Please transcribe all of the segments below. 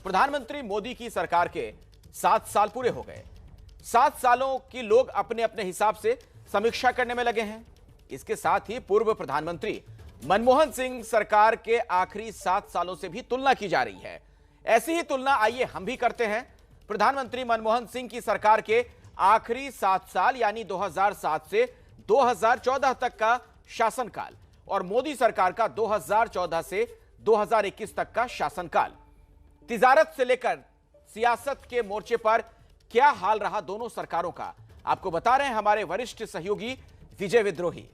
प्रधानमंत्री मोदी की सरकार के 7 साल पूरे हो गए। 7 सालों की लोग अपने अपने हिसाब से समीक्षा करने में लगे हैं। इसके साथ ही पूर्व प्रधानमंत्री मनमोहन सिंह सरकार के आखिरी 7 सालों से भी तुलना की जा रही है। ऐसी ही तुलना आइए हम भी करते हैं। प्रधानमंत्री मनमोहन सिंह की सरकार के आखिरी 7 साल यानी 2007 से 2014 तक का शासनकाल और मोदी सरकार का 2014 से 2021 तक का शासनकाल। तिजारत से लेकर सियासत के मोर्चे पर क्या हाल रहा दोनों सरकारों का, आपको बता रहे हैं हमारे वरिष्ठ सहयोगी विजय विद्रोही।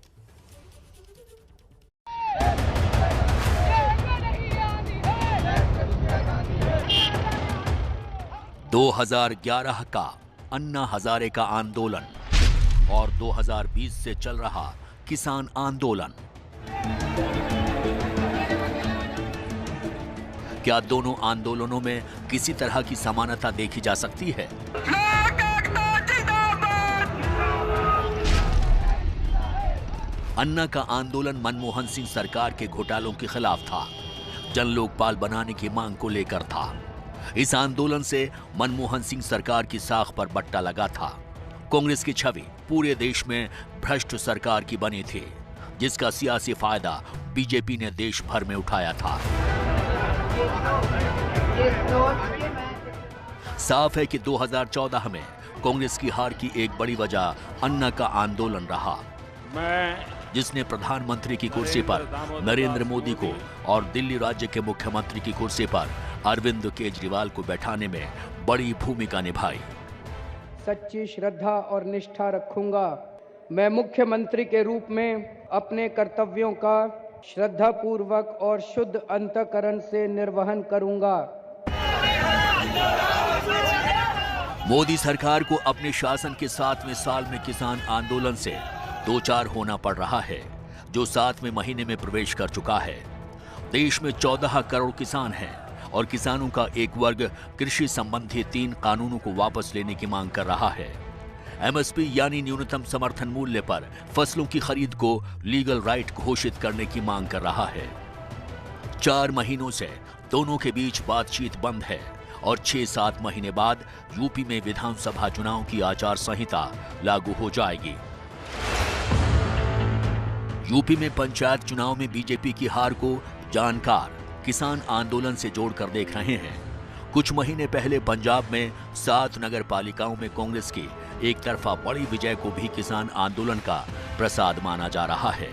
दो 2011 का अन्ना हजारे का आंदोलन और 2020 से चल रहा किसान आंदोलन, क्या दोनों आंदोलनों में किसी तरह की समानता देखी जा सकती है? अन्ना का आंदोलन मनमोहन सिंह सरकार के घोटालों के खिलाफ था, जन लोकपाल बनाने की मांग को लेकर था। इस आंदोलन से मनमोहन सिंह सरकार की साख पर बट्टा लगा था। कांग्रेस की छवि पूरे देश में भ्रष्ट सरकार की बनी थी, जिसका सियासी फायदा बीजेपी ने देश भर में उठाया था। साफ है कि 2014 में कांग्रेस की हार की एक बड़ी वजह अन्ना का आंदोलन रहा, जिसने प्रधानमंत्री की कुर्सी पर नरेंद्र मोदी को और दिल्ली राज्य के मुख्यमंत्री की कुर्सी पर अरविंद केजरीवाल को बैठाने में बड़ी भूमिका निभाई। सच्ची श्रद्धा और निष्ठा रखूंगा। मैं मुख्यमंत्री के रूप में अपने कर्तव्यों का श्रद्धापूर्वक और शुद्ध अंतःकरण से निर्वहन करूंगा। मोदी सरकार को अपने शासन के 7वें साल में किसान आंदोलन से दो चार होना पड़ रहा है, जो 7वें महीने में प्रवेश कर चुका है। देश में 14 करोड़ किसान हैं और किसानों का एक वर्ग कृषि संबंधी 3 कानूनों को वापस लेने की मांग कर रहा है। एमएसपी यानी न्यूनतम समर्थन मूल्य पर फसलों की खरीद को लीगल राइट घोषित करने की मांग कर रहा है। 4 महीनों से दोनों के बीच बातचीत बंद है और 6-7 महीने बाद यूपी में विधानसभा चुनाव की आचार संहिता लागू हो जाएगी। यूपी में पंचायत चुनाव में बीजेपी की हार को जानकार किसान आंदोलन से जोड़कर देख रहे हैं। कुछ महीने पहले पंजाब में 7 नगर पालिकाओं में कांग्रेस की एक तरफा बड़ी विजय को भी किसान आंदोलन का प्रसाद माना जा रहा है।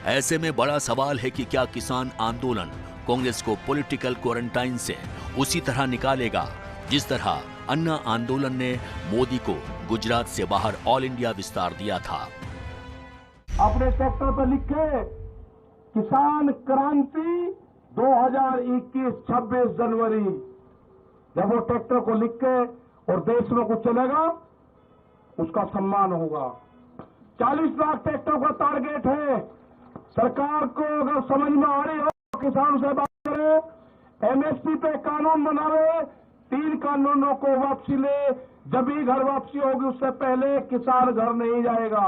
ऐसे में बड़ा सवाल है कि क्या किसान आंदोलन कांग्रेस को पॉलिटिकल क्वारंटाइन से उसी तरह निकालेगा जिस तरह अन्ना आंदोलन ने मोदी को गुजरात से बाहर ऑल इंडिया विस्तार दिया था। अपने ट्रैक्टर पर लिखे किसान क्रांति 2021 26 जनवरी। जब वो ट्रैक्टर को लिख के और देश में कुछ चलेगा, उसका सम्मान होगा। 40 लाख ट्रैक्टर का टारगेट है। सरकार को अगर समझ में आ रही हो तो किसानों से बात करें, एमएसपी पे कानून बनावे, 3 कानूनों को वापसी ले। जब भी घर वापसी होगी उससे पहले किसान घर नहीं जाएगा।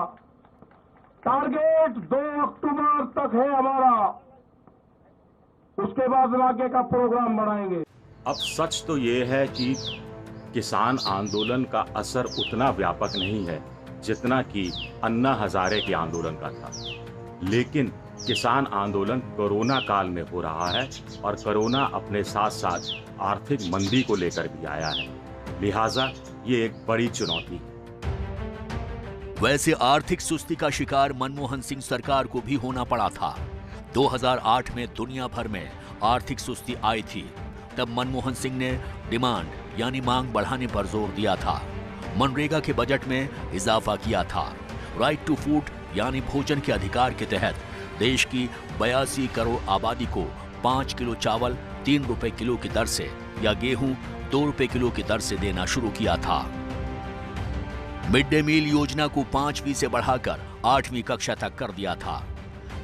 टारगेट 2 अक्टूबर तक है हमारा, उसके बाद आगे का प्रोग्राम बनाएंगे। अब सच तो ये है कि किसान आंदोलन का असर उतना व्यापक नहीं है जितना कि अन्ना हजारे के आंदोलन का था, लेकिन किसान आंदोलन कोरोना काल में हो रहा है और कोरोना अपने साथ साथ आर्थिक मंदी को लेकर भी आया है, लिहाजा ये एक बड़ी चुनौती है। वैसे आर्थिक सुस्ती का शिकार मनमोहन सिंह सरकार को भी होना पड़ा था। 2008 में दुनिया भर में आर्थिक सुस्ती आई थी, तब मनमोहन सिंह ने डिमांड यानी मांग बढ़ाने पर जोर दिया था। मनरेगा के बजट में इजाफा किया था। राइट टू फूड यानी भोजन के अधिकार के तहत देश की 82 करोड़ आबादी को 5 किलो चावल 3 रुपए किलो की दर से या गेहूं 2 रुपए किलो की दर से देना शुरू किया था। मिड डे मील योजना को 5वीं से बढ़ाकर 8वीं कक्षा तक कर दिया था।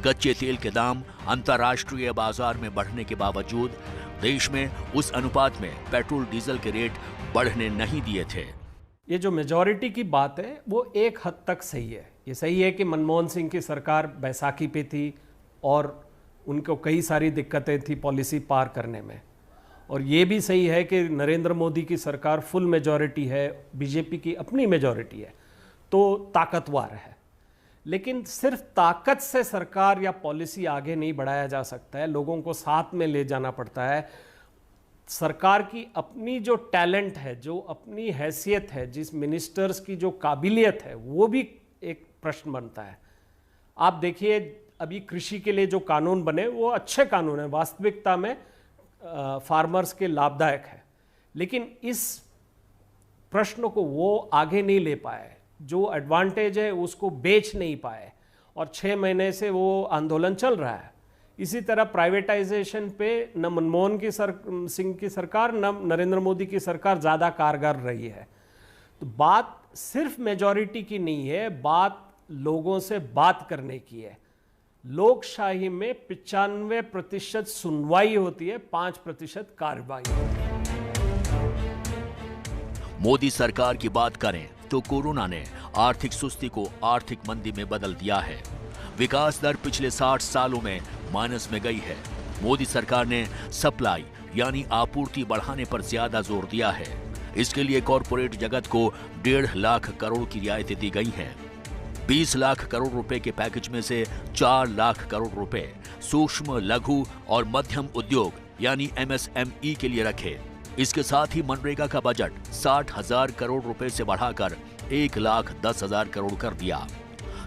कच्चे तेल के दाम अंतर्राष्ट्रीय बाजार में बढ़ने के बावजूद देश में उस अनुपात में पेट्रोल डीजल के रेट बढ़ने नहीं दिए थे। ये जो मेजॉरिटी की बात है वो एक हद तक सही है। ये सही है कि मनमोहन सिंह की सरकार बैसाखी पे थी और उनको कई सारी दिक्कतें थी पॉलिसी पार करने में, और ये भी सही है कि नरेंद्र मोदी की सरकार फुल मेजॉरिटी है, बीजेपी की अपनी मेजॉरिटी है, तो ताकतवर है। लेकिन सिर्फ ताकत से सरकार या पॉलिसी आगे नहीं बढ़ाया जा सकता है, लोगों को साथ में ले जाना पड़ता है। सरकार की अपनी जो टैलेंट है, जो अपनी हैसियत है, जिस मिनिस्टर्स की जो काबिलियत है, वो भी एक प्रश्न बनता है। आप देखिए अभी कृषि के लिए जो कानून बने वो अच्छे कानून हैं, वास्तविकता में फार्मर्स के लाभदायक है, लेकिन इस प्रश्न को वो आगे नहीं ले पाए, जो एडवांटेज है उसको बेच नहीं पाए, और 6 महीने से वो आंदोलन चल रहा है। इसी तरह प्राइवेटाइजेशन पे न मनमोहन सिंह की सरकार न नरेंद्र मोदी की सरकार ज़्यादा कारगर रही है। तो बात सिर्फ मेजॉरिटी की नहीं है, बात लोगों से बात करने की है। लोकशाही में 95% सुनवाई होती है, 5% कार्रवाई होती है। मोदी सरकार की बात करें तो कोरोना ने आर्थिक सुस्ती को आर्थिक मंदी में बदल दिया है। विकास दर पिछले 60 सालों में माइनस में गई है। मोदी सरकार ने सप्लाई यानी आपूर्ति बढ़ाने पर ज्यादा जोर दिया है। इसके लिए कॉरपोरेट जगत को 1.5 लाख करोड़ की रियायतें दी गई हैं। 20 लाख करोड़ रुपए के पैकेज में से 4 लाख करोड़ रुपए सूक्ष्म, लघु और मध्यम उद्योग यानी MSME के लिए रखे। इसके साथ ही मनरेगा का बजट 60,000 करोड़ रुपए से बढ़ाकर 1,10,000 करोड़ कर दिया।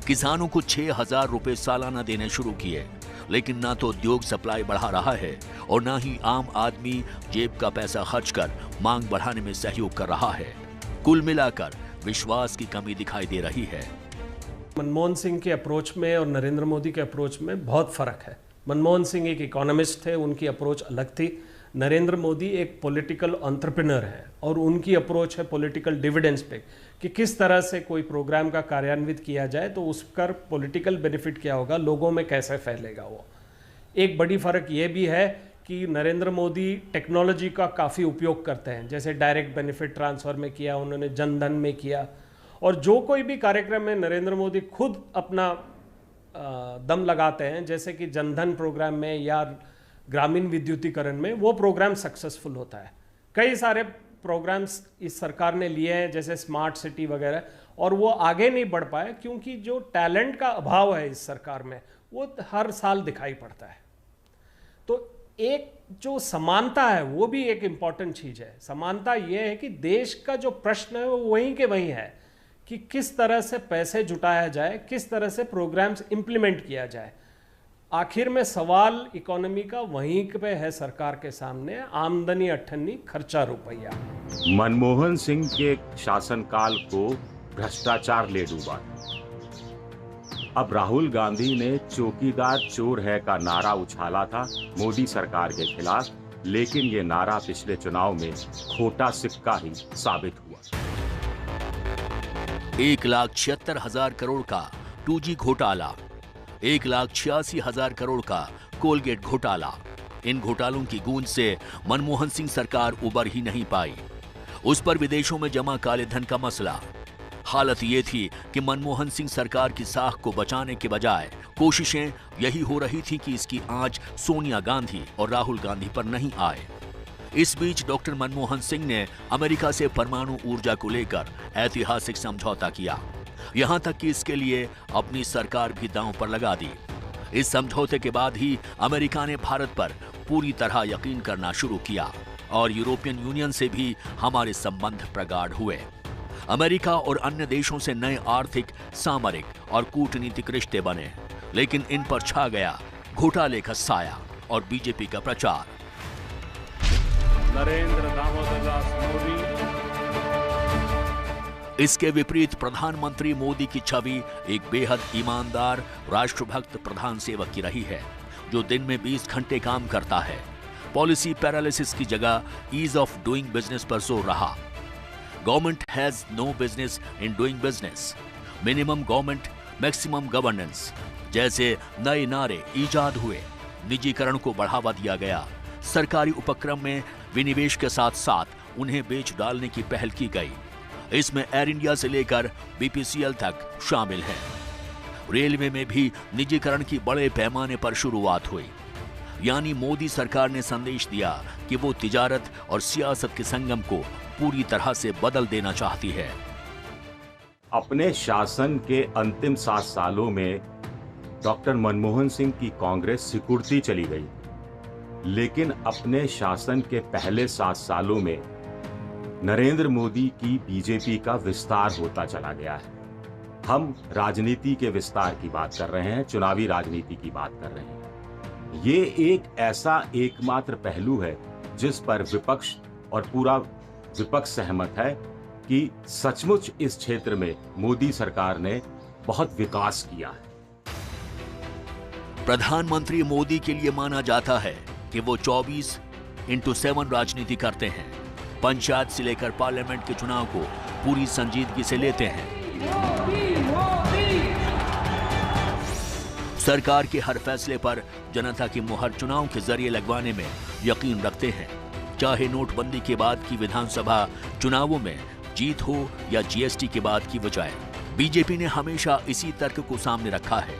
किसानों को 6,000 रुपए सालाना देने शुरू किए, लेकिन ना तो उद्योग सप्लाई बढ़ा रहा है और ना ही आम आदमी जेब का पैसा खर्च कर मांग बढ़ाने में सहयोग कर रहा है। कुल मिलाकर विश्वास की कमी दिखाई दे रही है। मनमोहन सिंह के अप्रोच में और नरेंद्र मोदी के अप्रोच में बहुत फर्क है। मनमोहन सिंह एक इकोनॉमिस्ट थे, उनकी अप्रोच अलग थी। नरेंद्र मोदी एक पॉलिटिकल एंटरप्रेन्योर है और उनकी अप्रोच है पॉलिटिकल डिविडेंड्स पे, कि किस तरह से कोई प्रोग्राम का कार्यान्वित किया जाए तो उसका पॉलिटिकल बेनिफिट क्या होगा, लोगों में कैसे फैलेगा वो। एक बड़ी फ़र्क ये भी है कि नरेंद्र मोदी टेक्नोलॉजी का काफ़ी उपयोग करते हैं, जैसे डायरेक्ट बेनिफिट ट्रांसफ़र में किया, उन्होंने जनधन में किया, और जो कोई भी कार्यक्रम में नरेंद्र मोदी खुद अपना दम लगाते हैं, जैसे कि जनधन प्रोग्राम में या ग्रामीण विद्युतीकरण में, वो प्रोग्राम सक्सेसफुल होता है। कई सारे प्रोग्राम्स इस सरकार ने लिए हैं, जैसे स्मार्ट सिटी वगैरह, और वो आगे नहीं बढ़ पाए क्योंकि जो टैलेंट का अभाव है इस सरकार में वो हर साल दिखाई पड़ता है। तो एक जो समानता है वो भी एक इम्पॉर्टेंट चीज़ है। समानता ये है कि देश का जो प्रश्न है वो वहीं के वहीं है कि किस तरह से पैसे जुटाया जाए, किस तरह से प्रोग्राम्स इंप्लीमेंट किया जाए। आखिर में सवाल इकोनॉमी का वहीं पे है सरकार के सामने, आमदनी अठन्नी खर्चा रुपया। मनमोहन सिंह के शासनकाल को भ्रष्टाचार ले डूबा। अब राहुल गांधी ने चौकीदार चोर है का नारा उछाला था मोदी सरकार के खिलाफ, लेकिन ये नारा पिछले चुनाव में खोटा सिक्का ही साबित हुआ। 1,76,000 करोड़ का 2G घोटाला, 1,86,000 करोड़ का कोलगेट घोटाला। इन घोटालों की गूंज से मनमोहन सिंह सरकार उबर ही नहीं पाई। उस पर विदेशों में जमा काले धन का मसला। हालत ये थी कि मनमोहन सिंह सरकार की साख को बचाने के बजाय कोशिशें यही हो रही थी कि इसकी आंच सोनिया गांधी और राहुल गांधी पर नहीं आए। इस बीच डॉक्टर मनमोहन सिंह ने अमेरिका से परमाणु ऊर्जा को लेकर ऐतिहासिक समझौता किया, यहां तक कि इसके लिए अपनी सरकार भी दांव पर लगा दी। इस समझौते के बाद ही अमेरिका ने भारत पर पूरी तरह यकीन करना शुरू किया और यूरोपियन यूनियन से भी हमारे संबंध प्रगाढ़ हुए। अमेरिका और अन्य देशों से नए आर्थिक, सामरिक और कूटनीतिक रिश्ते बने, लेकिन इन पर छा गया घोटाले का साया और बीजेपी का प्रचार। नरेंद्र दामोदर दास मोदी। इसके विपरीत प्रधानमंत्री मोदी की छवि एक बेहद ईमानदार, राष्ट्रभक्त प्रधान सेवक की रही है, जो दिन में 20 घंटे काम करता है। पॉलिसी पैरालिसिस की जगह ईज ऑफ डूइंग बिजनेस पर जोर रहा। Government has no business in doing business, minimum government maximum governance जैसे नए नारे इजाद हुए। निजीकरण को बढ़ावा दिया गया। सरकारी उपक्रम में विनिवेश के साथ साथ उन्हें बेच डालने की पहल की गई। इसमें एयर इंडिया से लेकर BPCL तक शामिल है। रेलवे में भी निजीकरण की बड़े पैमाने पर शुरुआत हुई। यानी मोदी सरकार ने संदेश दिया कि वो तिजारत और सियासत के संगम को पूरी तरह से बदल देना चाहती है। अपने शासन के अंतिम 7 सालों में डॉक्टर मनमोहन सिंह की कांग्रेस सिकुड़ती चली गई, लेकिन अपने शासन के पहले 7 सालों में नरेंद्र मोदी की बीजेपी का विस्तार होता चला गया है। हम राजनीति के विस्तार की बात कर रहे हैं, चुनावी राजनीति की बात कर रहे हैं। ये एक ऐसा एकमात्र पहलू है जिस पर विपक्ष और पूरा विपक्ष सहमत है कि सचमुच इस क्षेत्र में मोदी सरकार ने बहुत विकास किया है। प्रधानमंत्री मोदी के लिए माना जाता है कि वो 24x7 राजनीति करते हैं। पंचायत से लेकर पार्लियामेंट के चुनाव को पूरी संजीदगी से लेते हैं। सरकार के हर फैसले पर जनता की मुहर चुनाव के जरिए लगवाने में यकीन रखते हैं। चाहे नोटबंदी के बाद की विधानसभा चुनावों में जीत हो या जीएसटी के बाद की वजह, बीजेपी ने हमेशा इसी तर्क को सामने रखा है।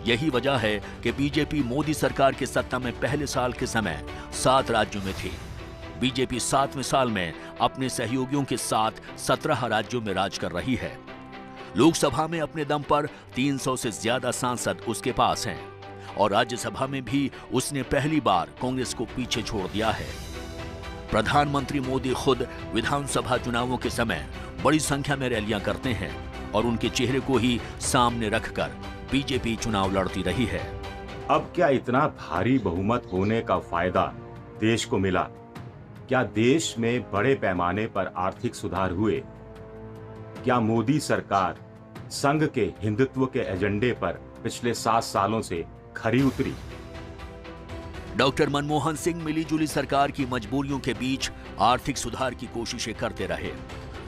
यही वजह है कि बीजेपी मोदी सरकार के सत्ता में पहले साल के समय 7 राज्यों में थी। बीजेपी 7वें साल में अपने सहयोगियों के साथ 17 राज्यों में राज कर रही है। लोकसभा में अपने दम पर 300 से ज्यादा सांसद उसके पास हैं और राज्यसभा में भी उसने पहली बार कांग्रेस को पीछे छोड़ दिया है। प्रधानमंत्री मोदी खुद विधानसभा चुनावों के समय बड़ी संख्या में रैलियां करते हैं और उनके चेहरे को ही सामने रखकर बीजेपी चुनाव लड़ती रही है। अब क्या इतना भारी बहुमत होने का फायदा देश को मिला? क्या देश में बड़े पैमाने पर आर्थिक सुधार हुए? क्या मोदी सरकार संघ के हिंदुत्व के एजेंडे पर पिछले 7 सालों से खरी उतरी? डॉक्टर मनमोहन सिंह मिलीजुली सरकार की मजबूरियों के बीच आर्थिक सुधार की कोशिशें करते रहे।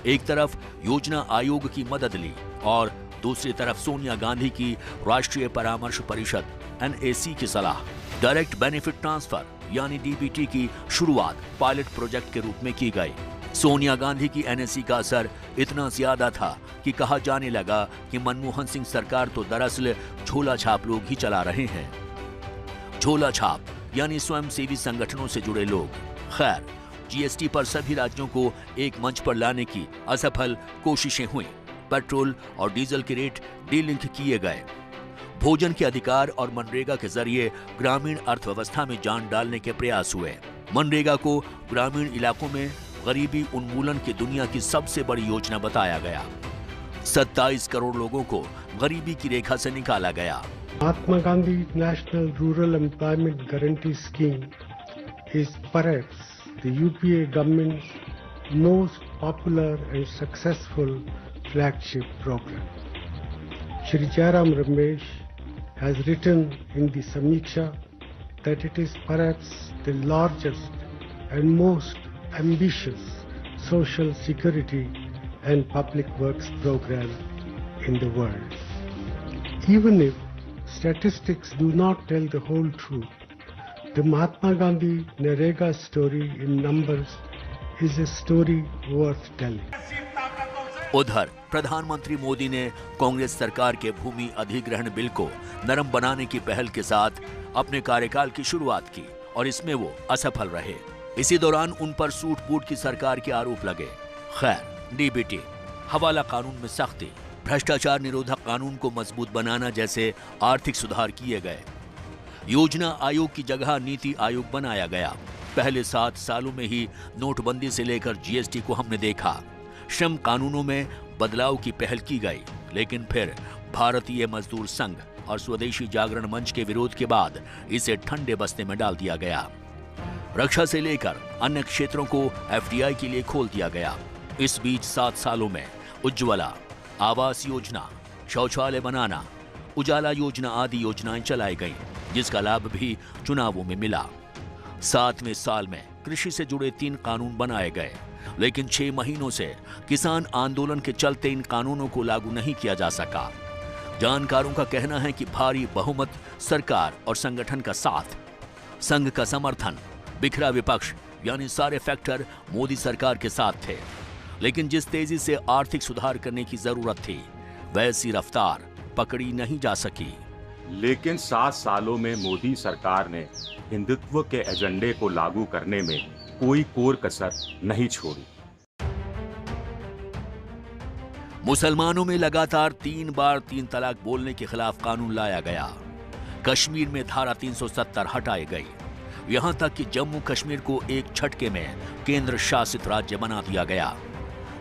एक तरफ योजना आयोग की मदद ली और दूसरी तरफ सोनिया गांधी की राष्ट्रीय परामर्श परिषद NAC की सलाह। डायरेक्ट बेनिफिट ट्रांसफर यानी DBT की शुरुआत पायलट प्रोजेक्ट के रूप में की गई। सोनिया गांधी की NAC का असर इतना ज्यादा था कि कहा जाने लगा कि मनमोहन सिंह सरकार तो दरअसल झोला छाप लोग ही चला रहे हैं। झोला छाप यानी स्वयंसेवी संगठनों से जुड़े लोग। खैर, GST पर सभी राज्यों को एक मंच पर लाने की असफल कोशिशें हुई। पेट्रोल और डीजल के रेट डीलिंक किए गए। भोजन के अधिकार और मनरेगा के जरिए ग्रामीण अर्थव्यवस्था में जान डालने के प्रयास हुए। मनरेगा को ग्रामीण इलाकों में गरीबी उन्मूलन की दुनिया की सबसे बड़ी योजना बताया गया। 27 करोड़ लोगों को गरीबी की रेखा से निकाला गया। Mahatma Gandhi National Rural Employment Guarantee Scheme is perhaps the UPA government's most popular and successful flagship program. Shri Jairam Ramesh has written in the Samiksha that it is perhaps the largest and most ambitious social security and public works program in the world. Even if statistics do not tell the whole truth, the Mahatma Gandhi Narega story in numbers is a story worth telling. उधर प्रधानमंत्री मोदी ने कांग्रेस सरकार के भूमि अधिग्रहण bill को नरम बनाने की पहल के साथ अपने कार्यकाल की शुरुआत की और इसमें वो असफल रहे। इसी दौरान उन पर सूट-बूट की सरकार के आरोप लगे। खैर, DBT, हवाला कानून में सख्ती, भ्रष्टाचार निरोधक कानून को मजबूत बनाना जैसे आर्थिक सुधार किए गए। योजना आयोग की जगह नीति आयोग बनाया गया। पहले 7 सालों में ही नोटबंदी से लेकर GST को हमने देखा। श्रम कानूनों में बदलाव की पहल की गई, लेकिन फिर भारतीय मजदूर संघ और स्वदेशी जागरण मंच के विरोध के बाद इसे ठंडे बस्ते में डाल दिया गया। रक्षा से लेकर अन्य क्षेत्रों को FDI के लिए खोल दिया गया। इस बीच 7 सालों में उज्ज्वला, आवास योजना, शौचालय बनाना, उजाला योजना आदि योजनाएं चलाई गईं, जिसका लाभ भी चुनावों में मिला। 7वें साल में कृषि से जुड़े 3 कानून बनाए गए, लेकिन 6 महीनों से किसान आंदोलन के चलते इन कानूनों को लागू नहीं किया जा सका। जानकारों का कहना है कि भारी बहुमत सरकार और संगठन का साथ, संघ का समर्थन, बिखरा विपक्ष यानी सारे फैक्टर मोदी सरकार के साथ थे। लेकिन जिस तेजी से आर्थिक सुधार करने की जरूरत थी, वैसी रफ्तार पकड़ी नहीं जा सकी। लेकिन 7 सालों में मोदी सरकार ने हिंदुत्व के एजेंडे को लागू करने में कोई कोर कसर नहीं छोड़ी। मुसलमानों में लगातार 3 बार 3 तलाक बोलने के खिलाफ कानून लाया गया। कश्मीर में धारा 370 हटाई गई। यहां तक कि जम्मू कश्मीर को एक झटके में केंद्र शासित राज्य बना दिया गया।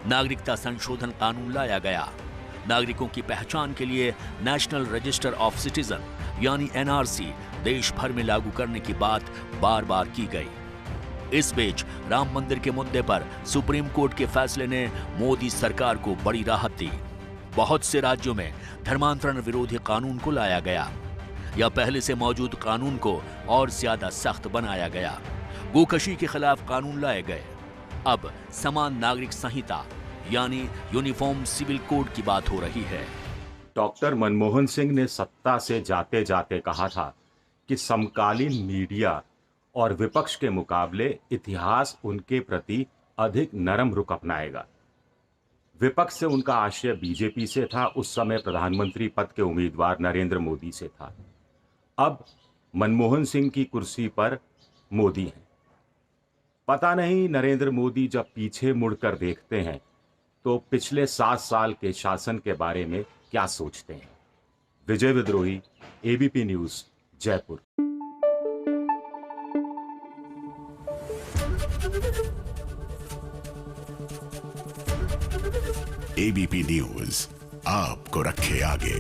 नागरिकता संशोधन कानून लाया गया। नागरिकों की पहचान के लिए नेशनल रजिस्टर ऑफ सिटीजन यानी एनआरसी देश भर में लागू करने की बात बार बार की गई। इस बीच राम मंदिर के मुद्दे पर सुप्रीम कोर्ट के फैसले ने मोदी सरकार को बड़ी राहत दी। बहुत से राज्यों में धर्मांतरण विरोधी कानून को लाया गया या पहले से मौजूद कानून को और ज्यादा सख्त बनाया गया। गोकशी के खिलाफ कानून लाए गए। अब समान नागरिक संहिता यानी यूनिफॉर्म सिविल कोड की बात हो रही है। डॉक्टर मनमोहन सिंह ने सत्ता से जाते जाते कहा था कि समकालीन मीडिया और विपक्ष के मुकाबले इतिहास उनके प्रति अधिक नरम रुख अपनाएगा। विपक्ष से उनका आशय बीजेपी से था, उस समय प्रधानमंत्री पद के उम्मीदवार नरेंद्र मोदी से था। अब मनमोहन सिंह की कुर्सी पर मोदी हैं। पता नहीं नरेंद्र मोदी जब पीछे मुड़कर देखते हैं तो पिछले 7 साल के शासन के बारे में क्या सोचते हैं। विजय विद्रोही, ABP news, Jaipur. ABP news आपको रखे आगे।